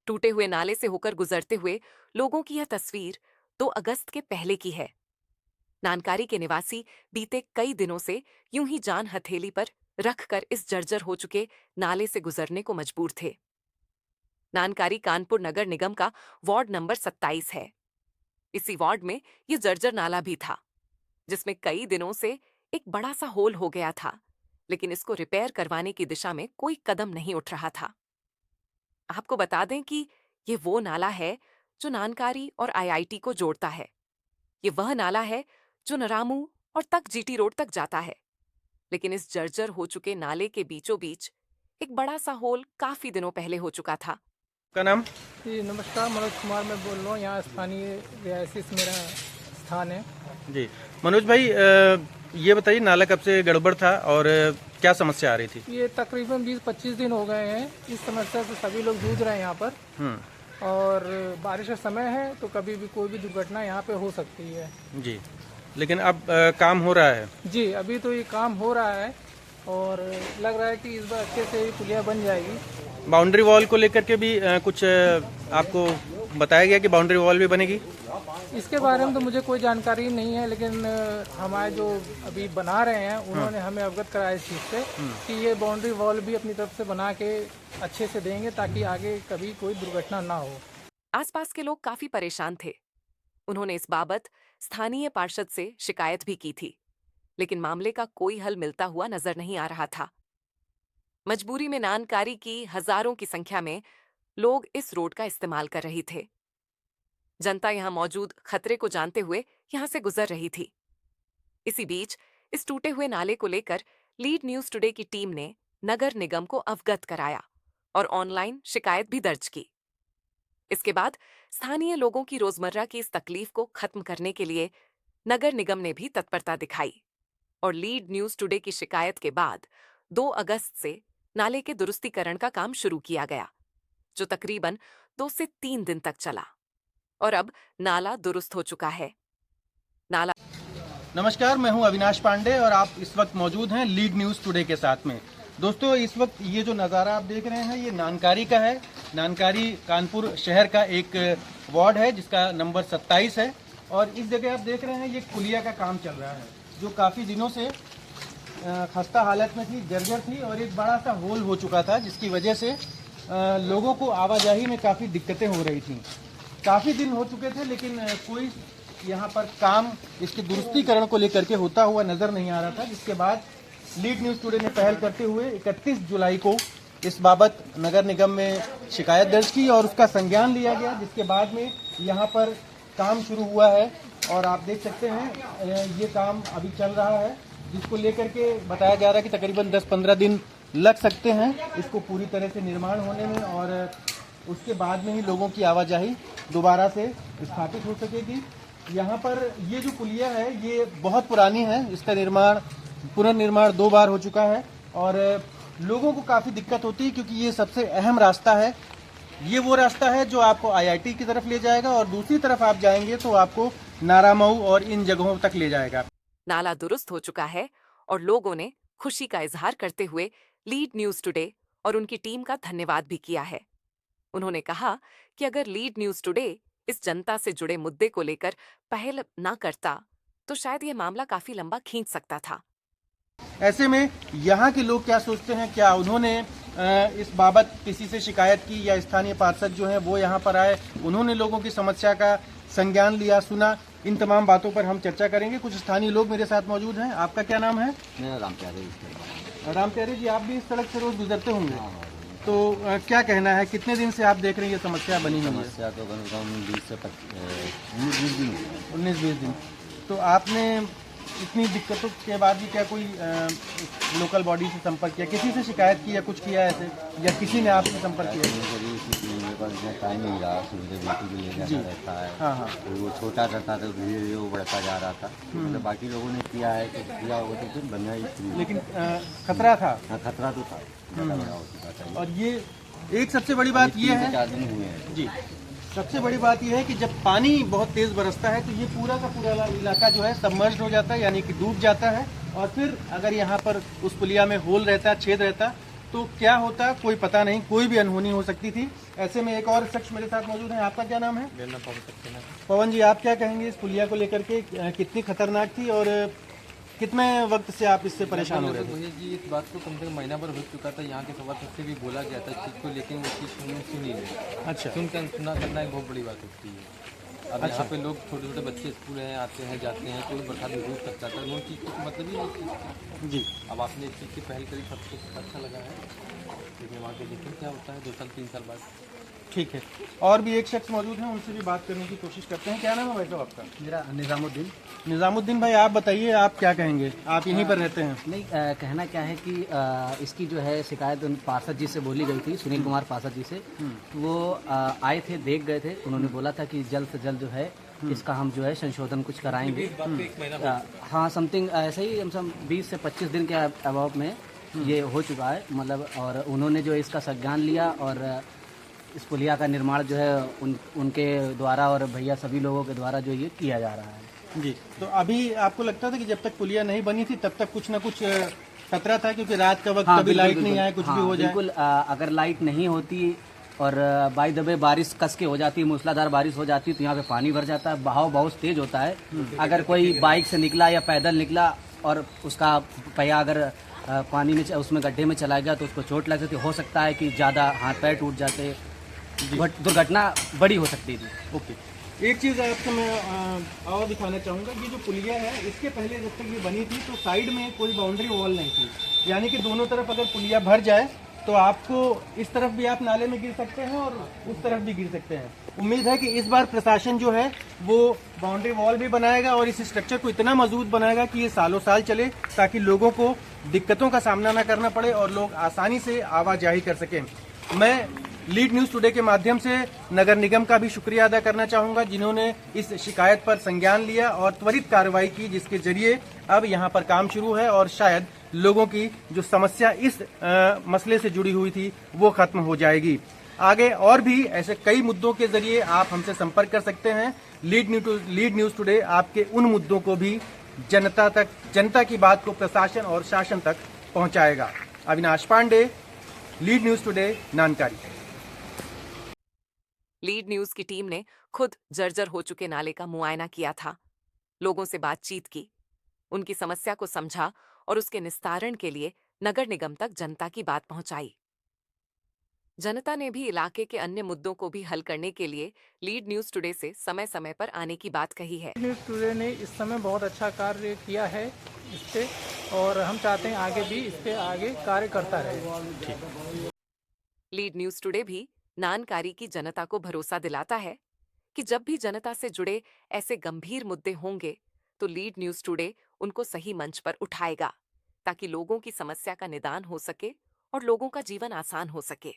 टूटे हुए नाले से होकर गुजरते हुए लोगों की यह तस्वीर 2 अगस्त के पहले की है। नानकारी के निवासी बीते कई दिनों से यूं ही जान हथेली पर रखकर इस जर्जर हो चुके नाले से गुजरने को मजबूर थे। नानकारी कानपुर नगर निगम का वार्ड नंबर 27 है। इसी वार्ड में ये जर्जर नाला भी था, जिसमें कई दिनों से एक बड़ा सा होल हो गया था, लेकिन इसको रिपेयर करवाने की दिशा में कोई कदम नहीं उठ रहा था। आपको बता दें कि ये वो नाला है जो नानकारी और आईआईटी को जोड़ता है। ये वह नाला है जो नरामू और तक जीटी रोड तक जाता है। लेकिन इस जर्जर हो चुके नाले के बीचों बीच एक बड़ा सा होल काफी दिनों पहले हो चुका था। का नाम? जी नमस्कार, मनोज कुमार मैं बोल रहा हूँ। यहाँ स्थानीय रिहायशी से मेरा स्थान है। जी मनोज भाई, ये बताइए नाला कब से गड़बड़ था और क्या समस्या आ रही थी? ये तकरीबन 20-25 दिन हो गए हैं। इस समस्या से सभी लोग जूझ रहे हैं यहाँ पर। और बारिश का समय है तो कभी भी कोई भी दुर्घटना यहाँ पे हो सकती है। जी, लेकिन अब काम हो रहा है? जी, अभी तो ये काम हो रहा है और लग रहा है कि इस बार अच्छे से पुलिया बन जाएगी। बाउंड्री वॉल को लेकर के भी कुछ आपको बताया गया कि बाउंड्री वॉल भी बनेगी? इसके बारे में तो मुझे कोई जानकारी नहीं है, लेकिन हमारे जो अभी बना रहे हैं उन्होंने हमें अवगत कराया इस चीज़ से कि ये बाउंड्री वॉल भी अपनी तरफ से बना के अच्छे से देंगे ताकि आगे कभी कोई दुर्घटना ना हो। आसपास के लोग काफी परेशान थे। उन्होंने इस बाबत स्थानीय पार्षद से शिकायत भी की थी, लेकिन मामले का कोई हल मिलता हुआ नजर नहीं आ रहा था। मजबूरी में नानकारी की हजारों की संख्या में लोग इस रोड का इस्तेमाल कर रही थे। जनता यहां मौजूद खतरे को जानते हुए यहां से गुजर रही थी। इसी बीच इस टूटे हुए नाले को लेकर लीड न्यूज टुडे की टीम ने नगर निगम को अवगत कराया और ऑनलाइन शिकायत भी दर्ज की। इसके बाद स्थानीय लोगों की रोजमर्रा की इस तकलीफ को खत्म करने के लिए नगर निगम ने भी तत्परता दिखाई और लीड न्यूज टुडे की शिकायत के बाद 2 अगस्त से नाले के दुरुस्तीकरण का काम शुरू किया गया, जो तकरीबन 2 से 3 दिन तक चला और अब नाला दुरुस्त हो चुका है। नाला नमस्कार, मैं हूं अविनाश पांडे और आप इस वक्त मौजूद हैं लीड न्यूज़ टुडे के साथ में। दोस्तों, इस वक्त ये जो नज़ारा आप देख रहे हैं ये नानकारी का है। नानकारी कानपुर शहर का एक वार्ड है जिसका नंबर 27 है और इस जगह आप देख रहे हैं ये पुलिया का काम चल रहा है जो काफ़ी दिनों से खस्ता हालत में थी, जर्जर थी और एक बड़ा सा होल हो चुका था जिसकी वजह से लोगों को आवाजाही में काफ़ी दिक्कतें हो रही थी। काफ़ी दिन हो चुके थे लेकिन कोई यहाँ पर काम इसके दुरुस्तीकरण को लेकर के होता हुआ नजर नहीं आ रहा था, जिसके बाद लीड न्यूज़ टुडे ने पहल करते हुए 31 जुलाई को इस बाबत नगर निगम में शिकायत दर्ज की और उसका संज्ञान लिया गया, जिसके बाद में यहाँ पर काम शुरू हुआ है और आप देख सकते हैं ये काम अभी चल रहा है, जिसको लेकर के बताया जा रहा है कि तकरीबन 10-15 दिन लग सकते हैं इसको पूरी तरह से निर्माण होने में और उसके बाद में ही लोगों की आवाजाही दोबारा से स्थापित हो सकेगी। यहाँ पर ये जो पुलिया है ये बहुत पुरानी है, इसका पुनर्निर्माण 2 बार हो चुका है और लोगों को काफ़ी दिक्कत होती है क्योंकि ये सबसे अहम रास्ता है। ये वो रास्ता है जो आपको आईआईटी की तरफ ले जाएगा और दूसरी तरफ आप जाएंगे तो आपको नारामऊ और इन जगहों तक ले जाएगा। नाला दुरुस्त हो चुका है और लोगों ने खुशी का इजहार करते हुए लीड न्यूज टुडे और उनकी टीम का धन्यवाद भी किया है। उन्होंने कहा कि अगर लीड न्यूज टुडे इस जनता से जुड़े मुद्दे को लेकर पहल ना करता तो शायद यह मामला काफी लंबा खींच सकता था। ऐसे में यहाँ के लोग क्या सोचते हैं, क्या उन्होंने इस बाबत किसी से शिकायत की या स्थानीय पार्षद जो हैं वो यहाँ पर आए, उन्होंने लोगों की समस्या का संज्ञान लिया, सुना, इन तमाम बातों पर हम चर्चा करेंगे। कुछ स्थानीय लोग मेरे साथ मौजूद हैं। आपका क्या नाम है? मेरा राम प्यारे। राम प्यारे जी, आप भी इस सड़क से रोज गुजरते होंगे, तो क्या कहना है, कितने दिन से आप देख रहे हैं ये समस्या बनी हुई है? समस्या तो कम से कम 20 से 19-20 दिन। 19-20 दिन। तो आपने इतनी दिक्कतों के बाद भी क्या कोई लोकल बॉडी से संपर्क किया, किसी से शिकायत की या कुछ किया ऐसे, या किसी ने आपसे संपर्क किया? मेरे पास इतना टाइम नहीं रहा, सुविधा बेटी को ले जाना रहता है। हाँ हाँ। तो वो छोटा रहता तो धीरे धीरे वो बढ़ता जा रहा था। मतलब बाकी लोगों ने किया है कि किया होगा तो फिर बनना ही। लेकिन खतरा था? हाँ, खतरा तो था, ज़्यादा बड़ा हो चुका था। और ये एक सबसे बड़ी बात ये है 4 दिन हुए हैं जी, सबसे बड़ी बात यह है कि जब पानी बहुत तेज बरसता है तो ये पूरा का पूरा इलाका जो है सबमर्ज्ड हो जाता है, यानी कि डूब जाता है। और फिर अगर यहाँ पर उस पुलिया में होल रहता है, छेद रहता, तो क्या होता कोई पता नहीं, कोई भी अनहोनी हो सकती थी। ऐसे में एक और शख्स मेरे साथ मौजूद है। आपका क्या नाम है? मेरा नाम पवन सक्सेना है। पवन जी, आप क्या कहेंगे इस पुलिया को लेकर के? कितनी खतरनाक थी और कितने वक्त से आप इससे परेशान हो रहे थे? भैया जी, इस बात को कम से कम महीना भर हो चुका था। यहाँ के सभासद से भी बोला गया था इस चीज़ को, लेकिन वो चीज़ हमने सुनी नहीं। अच्छा। सुनकर सुना करना एक बहुत बड़ी बात होती है। अब यहाँ पे लोग छोटे छोटे बच्चे स्कूल हैं, आते हैं जाते हैं, कोई बरसात में डूब सकता था। वो चीज़ को मतलब ही नहीं। जी। अब आपने इस चीज़ की पहल करी, सबको अच्छा लगा है, लेकिन वहाँ के देखिए क्या होता है 2 साल 3 साल बाद। ठीक है, और भी एक शख्स मौजूद हैं, उनसे भी बात करने की कोशिश करते हैं। क्या नाम है भाई साहब आपका? मेरा निज़ामुद्दीन। निज़ामुद्दीन भाई, आप बताइए, आप क्या कहेंगे? आप यहीं पर रहते हैं? नहीं, कहना क्या है कि इसकी जो है शिकायत उन पार्षद जी से बोली गई थी, सुनील कुमार पार्षद जी से। वो आए थे, देख गए थे, उन्होंने बोला था कि जल्द से जल्द जो है इसका हम जो है संशोधन कुछ कराएंगे। हाँ, समथिंग ऐसे ही हम 20 से 25 दिन के अभाव में ये हो चुका है, मतलब। और उन्होंने जो इसका संज्ञान लिया और इस पुलिया का निर्माण जो है उनके द्वारा और भैया सभी लोगों के द्वारा जो ये किया जा रहा है। जी। तो अभी आपको लगता था कि जब तक पुलिया नहीं बनी थी तब तक कुछ ना कुछ खतरा था, क्योंकि रात का वक्त, हाँ, कभी बिल्कुल, लाइट नहीं बिल्कुल। आए, कुछ हाँ, भी हो जाए। बिल्कुल। अगर लाइट नहीं होती और बाय द वे बारिश कस के हो जाती, मूसलाधार बारिश हो जाती, तो यहाँ पे पानी भर जाता है, बहाव बहुत तेज होता है। अगर कोई बाइक से निकला या पैदल निकला और उसका पहिया अगर पानी में उसमें गड्ढे में चला गया तो उसको चोट लग सकती, हो सकता है कि ज़्यादा हाथ पैर टूट जाते, दुर्घटना बड़ी हो सकती थी। ओके, एक चीज़ आपको मैं और दिखाना चाहूँगा। ये जो पुलिया है, इसके पहले जब तक ये बनी थी तो साइड में कोई बाउंड्री वॉल नहीं थी, यानी कि दोनों तरफ अगर पुलिया भर जाए तो आपको इस तरफ भी आप नाले में गिर सकते हैं और उस तरफ भी गिर सकते हैं। उम्मीद है कि इस बार प्रशासन जो है वो बाउंड्री वॉल भी बनाएगा और इस स्ट्रक्चर को इतना मजबूत बनाएगा कि ये सालों साल चले, ताकि लोगों को दिक्कतों का सामना न करना पड़े और लोग आसानी से आवाजाही कर सकें। मैं लीड न्यूज़ टुडे के माध्यम से नगर निगम का भी शुक्रिया अदा करना चाहूँगा, जिन्होंने इस शिकायत पर संज्ञान लिया और त्वरित कार्रवाई की, जिसके जरिए अब यहाँ पर काम शुरू है और शायद लोगों की जो समस्या इस मसले से जुड़ी हुई थी वो खत्म हो जाएगी। आगे और भी ऐसे कई मुद्दों के जरिए आप हमसे संपर्क कर सकते हैं। लीड न्यूज़ टुडे आपके उन मुद्दों को भी जनता की बात को प्रशासन और शासन तक पहुंचाएगा। Avinash Pandey, lead news today, नानकारी। लीड न्यूज की टीम ने खुद जर्जर हो चुके नाले का मुआयना किया था, लोगों से बातचीत की, उनकी समस्या को समझा और उसके निस्तारण के लिए नगर निगम तक जनता की बात पहुंचाई। जनता ने भी इलाके के अन्य मुद्दों को भी हल करने के लिए लीड न्यूज टुडे से समय समय पर आने की बात कही है। न्यूज़ टुडे ने इस समय बहुत अच्छा कार्य किया है इस पे, और हम चाहते हैं आगे भी इस पे आगे कार्य करता रहे। लीड न्यूज टुडे भी नानकारी की जनता को भरोसा दिलाता है कि जब भी जनता से जुड़े ऐसे गंभीर मुद्दे होंगे तो लीड न्यूज टुडे उनको सही मंच पर उठाएगा, ताकि लोगों की समस्या का निदान हो सके और लोगों का जीवन आसान हो सके।